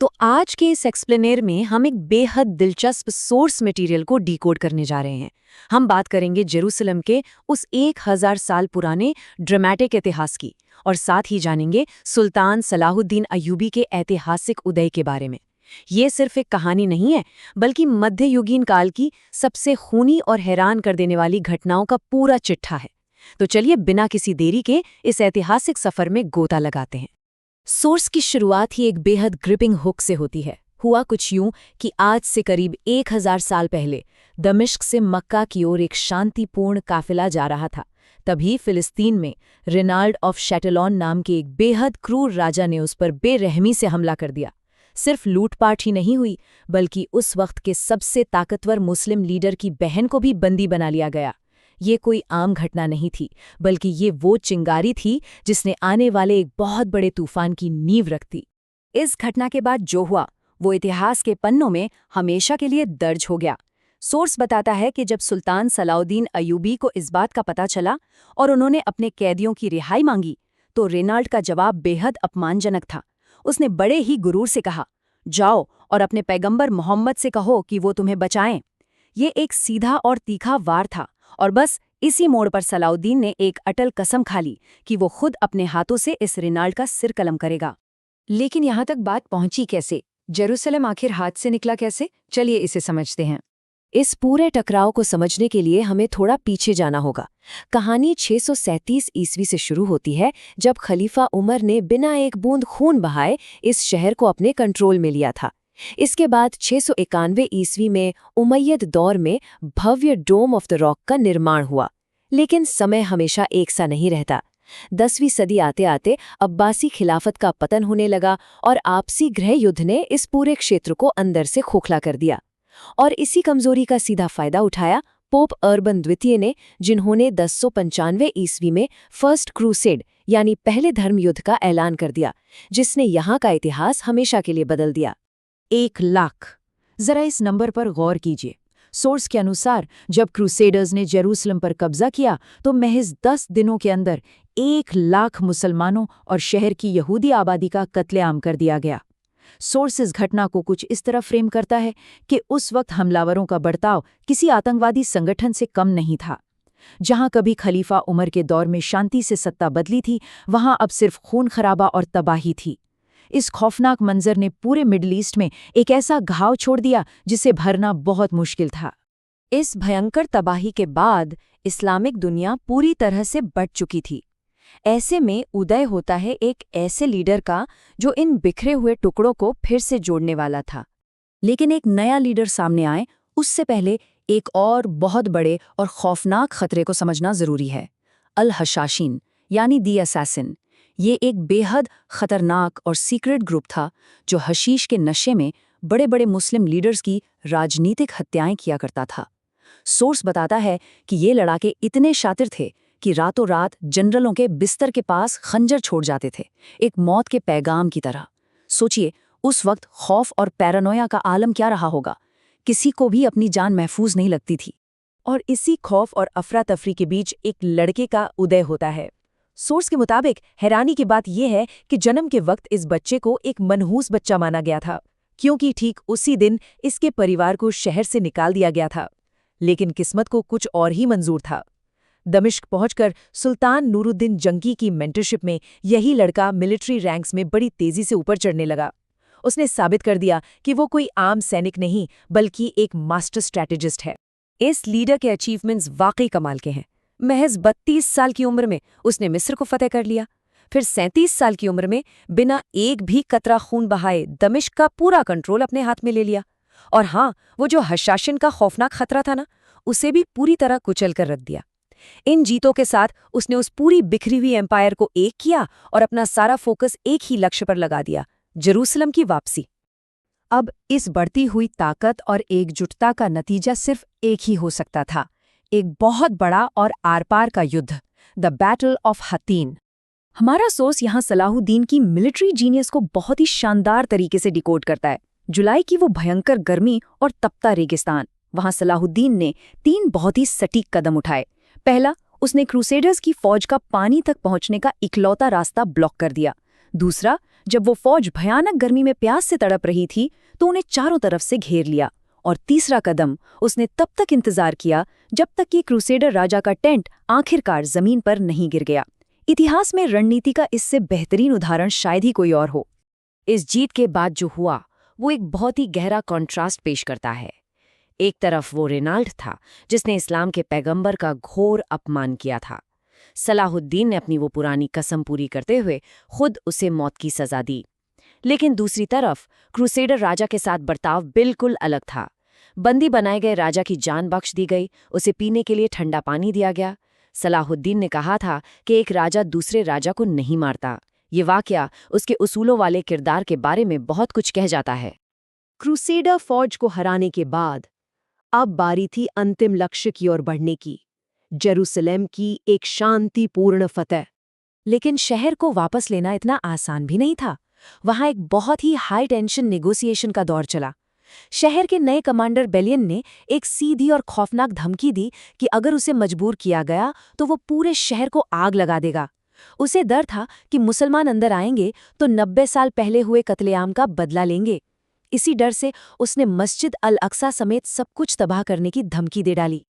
तो आज के इस एक्सप्लेनेर में हम एक बेहद दिलचस्प सोर्स मटेरियल को डिकोड करने जा रहे हैं। हम बात करेंगे जेरूसलम के उस 1000 साल पुराने ड्रामेटिक इतिहास की और साथ ही जानेंगे सुल्तान सलाहुद्दीन अय्यूबी के ऐतिहासिक उदय के बारे में। ये सिर्फ एक कहानी नहीं है, बल्कि मध्ययुगीन काल की सबसे खूनी और हैरान कर देने वाली घटनाओं का पूरा चिट्ठा है। तो चलिए बिना किसी देरी के इस ऐतिहासिक सफर में गोता लगाते हैं। सोर्स की शुरुआत ही एक बेहद ग्रिपिंग हुक से होती है। हुआ कुछ यूं कि आज से करीब 1000 साल पहले दमिश्क से मक्का की ओर एक शांतिपूर्ण काफिला जा रहा था। तभी फिलिस्तीन में रेनाल्ड ऑफ शैटेलॉन नाम के एक बेहद क्रूर राजा ने उस पर बेरहमी से हमला कर दिया। सिर्फ लूटपाट ही नहीं हुई, बल्कि उस वक्त के सबसे ताकतवर मुस्लिम लीडर की बहन को भी बंदी बना लिया गया। ये कोई आम घटना नहीं थी, बल्कि ये वो चिंगारी थी जिसने आने वाले एक बहुत बड़े तूफान की नींव रख दी। इस घटना के बाद जो हुआ वो इतिहास के पन्नों में हमेशा के लिए दर्ज हो गया। सोर्स बताता है कि जब सुल्तान सलाउद्दीन अय्यूबी को इस बात का पता चला और उन्होंने अपने कैदियों की रिहाई मांगी, तो रेनाल्ड का जवाब बेहद अपमानजनक था। उसने बड़े ही गुरूर से कहा, जाओ और अपने पैगंबर मोहम्मद से कहो कि वो तुम्हें बचाएं। ये एक सीधा और तीखा वार था, और बस इसी मोड़ पर सलाउद्दीन ने एक अटल कसम खा ली कि वो खुद अपने हाथों से इस रेनाल्ड का सिर कलम करेगा। लेकिन यहाँ तक बात पहुंची कैसे? जेरूसलम आखिर हाथ से निकला कैसे? चलिए इसे समझते हैं। इस पूरे टकराव को समझने के लिए हमें थोड़ा पीछे जाना होगा। कहानी 637 ईस्वी से शुरू होती है, जब खलीफा उमर ने बिना एक बूंद खून बहाए इस शहर को अपने कंट्रोल में लिया था। इसके बाद 691 ईस्वी में उमैयद दौर में भव्य डोम ऑफ द रॉक का निर्माण हुआ। लेकिन समय हमेशा एक सा नहीं रहता। 10वीं सदी आते आते अब्बासी खिलाफत का पतन होने लगा और आपसी गृह युद्ध ने इस पूरे क्षेत्र को अंदर से खोखला कर दिया। और इसी कमजोरी का सीधा फायदा उठाया पोप अर्बन द्वितीय ने, जिन्होंने 1095 ईस्वी में फर्स्ट क्रूसेड यानी पहले धर्म युद्ध का ऐलान कर दिया, जिसने यहाँ का इतिहास हमेशा के लिए बदल दिया। 1 लाख। जरा इस नंबर पर गौर कीजिए। सोर्स के अनुसार जब क्रूसेडर्स ने जेरूसलम पर कब्जा किया तो महज 10 दिनों के अंदर 1 लाख मुसलमानों और शहर की यहूदी आबादी का कत्लेआम कर दिया गया। सोर्स इस घटना को कुछ इस तरह फ्रेम करता है कि उस वक्त हमलावरों का बर्ताव किसी आतंकवादी संगठन से कम नहीं था। जहां कभी खलीफा उमर के दौर में शांति से सत्ता बदली थी, वहां अब सिर्फ खून खराबा और तबाही थी। इस खौफनाक मंजर ने पूरे मिडल ईस्ट में एक ऐसा घाव छोड़ दिया जिसे भरना बहुत मुश्किल था। इस भयंकर तबाही के बाद इस्लामिक दुनिया पूरी तरह से बट चुकी थी। ऐसे में उदय होता है एक ऐसे लीडर का जो इन बिखरे हुए टुकड़ों को फिर से जोड़ने वाला था। लेकिन एक नया लीडर सामने आए उससे पहले एक और बहुत बड़े और खौफनाक खतरे को समझना जरूरी है। अल हशाशीन यानी दी असैसिन। ये एक बेहद खतरनाक और सीक्रेट ग्रुप था जो हशीश के नशे में बड़े बड़े मुस्लिम लीडर्स की राजनीतिक हत्याएं किया करता था। सोर्स बताता है कि ये लड़ाके इतने शातिर थे कि रातों रात जनरलों के बिस्तर के पास खंजर छोड़ जाते थे, एक मौत के पैगाम की तरह। सोचिए, उस वक्त खौफ और पैरानोया का आलम क्या रहा होगा। किसी को भी अपनी जान महफूज नहीं लगती थी। और इसी खौफ और अफरा तफरी के बीच एक लड़के का उदय होता है। सोर्स के मुताबिक हैरानी की बात यह है कि जन्म के वक्त इस बच्चे को एक मनहूस बच्चा माना गया था, क्योंकि ठीक उसी दिन इसके परिवार को शहर से निकाल दिया गया था। लेकिन किस्मत को कुछ और ही मंजूर था। दमिश्क पहुंचकर सुल्तान नूरुद्दीन जंगी की मेंटरशिप में यही लड़का मिलिट्री रैंक्स में बड़ी तेजी से ऊपर चढ़ने लगा। उसने साबित कर दिया कि वो कोई आम सैनिक नहीं, बल्कि एक मास्टर स्ट्रैटेजिस्ट है। इस लीडर के अचीवमेंट्स वाकई कमाल के हैं। महज 32 साल की उम्र में उसने मिस्र को फतेह कर लिया। फिर 37 साल की उम्र में बिना एक भी कतरा खून बहाए दमिश्क का पूरा कंट्रोल अपने हाथ में ले लिया। और हाँ, वो जो हशाशिन का खौफनाक खतरा था ना, उसे भी पूरी तरह कुचल कर रख दिया। इन जीतों के साथ उसने उस पूरी बिखरी हुई एम्पायर को एक किया और अपना सारा फोकस एक ही लक्ष्य पर लगा दिया, जेरूसलम की वापसी। अब इस बढ़ती हुई ताकत और एकजुटता का नतीजा सिर्फ एक ही हो सकता था, एक बहुत बड़ा और आर-पार का युद्ध, द बैटल ऑफ हत्तीन। हमारा सोर्स यहाँ सलाहुद्दीन की मिलिट्री जीनियस को बहुत ही शानदार तरीके से डिकोड करता है। जुलाई की वो भयंकर गर्मी और तपता रेगिस्तान, वहां सलाहुद्दीन ने 3 बहुत ही सटीक कदम उठाए। पहला, उसने क्रूसेडर्स की फौज का पानी तक पहुंचने का इकलौता रास्ता ब्लॉक कर दिया। दूसरा, जब वो फौज भयानक गर्मी में प्यास से तड़प रही थी तो उन्हें चारों तरफ से घेर लिया। और तीसरा कदम उसने तब तक इंतजार किया जब तक कि क्रूसेडर राजा का टेंट आखिरकार जमीन पर नहीं गिर गया। इतिहास में रणनीति का इससे बेहतरीन उदाहरण शायद ही कोई और हो। इस जीत के बाद जो हुआ वो एक बहुत ही गहरा कॉन्ट्रास्ट पेश करता है। एक तरफ वो रेनाल्ड था जिसने इस्लाम के पैगंबर का घोर अपमान किया था। सलाहुद्दीन ने अपनी वो पुरानी कसम पूरी करते हुए खुद उसे मौत की सजा दी। लेकिन दूसरी तरफ क्रूसेडर राजा के साथ बर्ताव बिल्कुल अलग था। बंदी बनाए गए राजा की जान बख्श दी गई, उसे पीने के लिए ठंडा पानी दिया गया। सलाहुद्दीन ने कहा था कि एक राजा दूसरे राजा को नहीं मारता। ये वाकया उसके उसूलों वाले किरदार के बारे में बहुत कुछ कह जाता है। क्रूसेडर फौज को हराने के बाद अब बारी थी अंतिम लक्ष्य की ओर बढ़ने की, जेरूसलेम की एक शांतिपूर्ण फतह। लेकिन शहर को वापस लेना इतना आसान भी नहीं था। वहां एक बहुत ही हाई टेंशन नेगोशिएशन का दौर चला। शहर के नए कमांडर बेलियन ने एक सीधी और खौफनाक धमकी दी कि अगर उसे मजबूर किया गया तो वो पूरे शहर को आग लगा देगा। उसे डर था कि मुसलमान अंदर आएंगे तो 90 साल पहले हुए कत्लेआम का बदला लेंगे। इसी डर से उसने मस्जिद अल अक्सा समेत सब कुछ तबाह करने की धमकी दे डाली।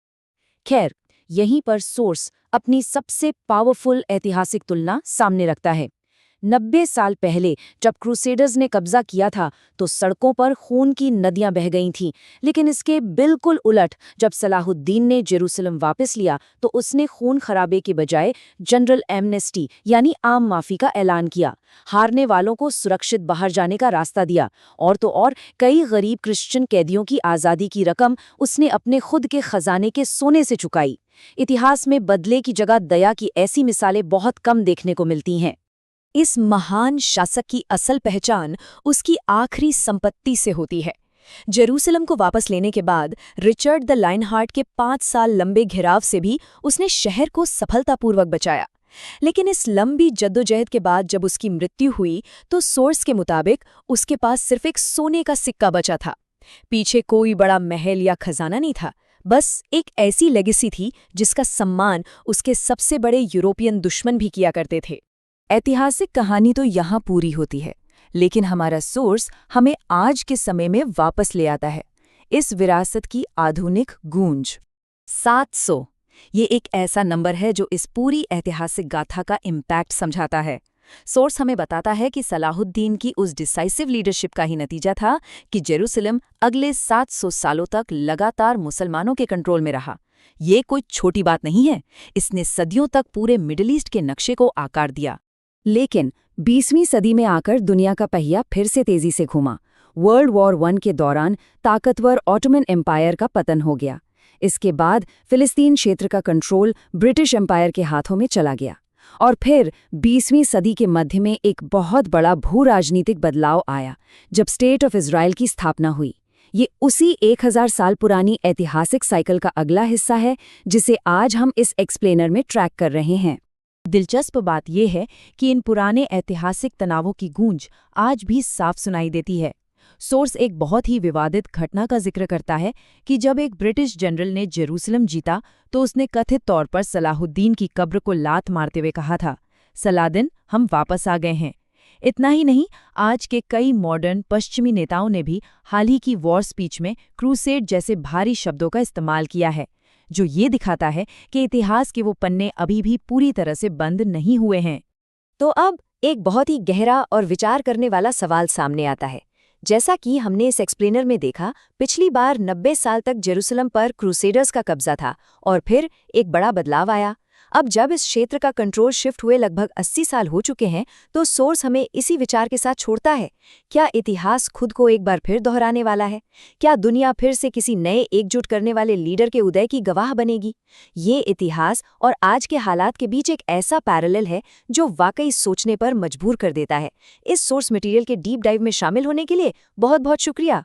खैर, यहीं पर सोर्स अपनी सबसे पावरफुल ऐतिहासिक तुलना सामने रखता है। 90 साल पहले जब क्रूसेडर्स ने कब्जा किया था तो सड़कों पर खून की नदियां बह गई थीं, लेकिन इसके बिल्कुल उलट जब सलाहुद्दीन ने जेरूसलम वापस लिया तो उसने खून खराबे के बजाय जनरल एमनेस्टी यानी आम माफी का ऐलान किया। हारने वालों को सुरक्षित बाहर जाने का रास्ता दिया, और तो और कई गरीब क्रिश्चियन कैदियों की आज़ादी की रकम उसने अपने खुद के खजाने के सोने से चुकाई। इतिहास में बदले की जगह दया की ऐसी मिसालें बहुत कम देखने को मिलती हैं। इस महान शासक की असल पहचान उसकी आखिरी संपत्ति से होती है। जेरूसलम को वापस लेने के बाद रिचर्ड द लायनहार्ट के 5 साल लंबे घेराव से भी उसने शहर को सफलतापूर्वक बचाया। लेकिन इस लंबी जद्दोजहद के बाद जब उसकी मृत्यु हुई तो सोर्स के मुताबिक उसके पास सिर्फ एक सोने का सिक्का बचा था। पीछे कोई बड़ा महल या खजाना नहीं था, बस एक ऐसी लेगेसी थी जिसका सम्मान उसके सबसे बड़े यूरोपियन दुश्मन भी किया करते थे। ऐतिहासिक कहानी तो यहाँ पूरी होती है, लेकिन हमारा सोर्स हमें आज के समय में वापस ले आता है, इस विरासत की आधुनिक गूंज। 700 ये एक ऐसा नंबर है जो इस पूरी ऐतिहासिक गाथा का इम्पैक्ट समझाता है। सोर्स हमें बताता है कि सलाहुद्दीन की उस डिसाइसिव लीडरशिप का ही नतीजा था कि जेरूसलम अगले 700 सालों तक लगातार मुसलमानों के कंट्रोल में रहा। ये कोई छोटी बात नहीं है, इसने सदियों तक पूरे मिडिल ईस्ट के नक्शे को आकार दिया। लेकिन 20वीं सदी में आकर दुनिया का पहिया फिर से तेजी से घूमा। वर्ल्ड वॉर 1 के दौरान ताकतवर ऑटोमन एम्पायर का पतन हो गया। इसके बाद फिलिस्तीन क्षेत्र का कंट्रोल ब्रिटिश एम्पायर के हाथों में चला गया। और फिर 20वीं सदी के मध्य में एक बहुत बड़ा भू-राजनीतिक बदलाव आया जब स्टेट ऑफ इजराइल की स्थापना हुई। ये उसी 1000 साल पुरानी ऐतिहासिक साइकिल का अगला हिस्सा है जिसे आज हम इस एक्सप्लेनर में ट्रैक कर रहे हैं। दिलचस्प बात यह है कि इन पुराने ऐतिहासिक तनावों की गूंज आज भी साफ सुनाई देती है। सोर्स एक बहुत ही विवादित घटना का जिक्र करता है कि जब एक ब्रिटिश जनरल ने जेरूसलम जीता तो उसने कथित तौर पर सलाहुद्दीन की कब्र को लात मारते हुए कहा था, सलादिन, हम वापस आ गए हैं। इतना ही नहीं, आज के कई मॉडर्न पश्चिमी नेताओं ने भी हाल ही की वॉर स्पीच में क्रूसेड जैसे भारी शब्दों का इस्तेमाल किया है, जो ये दिखाता है कि इतिहास के वो पन्ने अभी भी पूरी तरह से बंद नहीं हुए हैं। तो अब एक बहुत ही गहरा और विचार करने वाला सवाल सामने आता है। जैसा कि हमने इस एक्सप्लेनर में देखा, पिछली बार 90 साल तक जेरूसलम पर क्रूसेडर्स का कब्जा था और फिर एक बड़ा बदलाव आया। अब जब इस क्षेत्र का कंट्रोल शिफ्ट हुए लगभग 80 साल हो चुके हैं, तो सोर्स हमें इसी विचार के साथ छोड़ता है, क्या इतिहास खुद को एक बार फिर दोहराने वाला है? क्या दुनिया फिर से किसी नए एकजुट करने वाले लीडर के उदय की गवाह बनेगी? ये इतिहास और आज के हालात के बीच एक ऐसा पैरेलल है जो वाकई सोचने पर मजबूर कर देता है। इस सोर्स मटेरियल के डीप डाइव में शामिल होने के लिए बहुत बहुत शुक्रिया।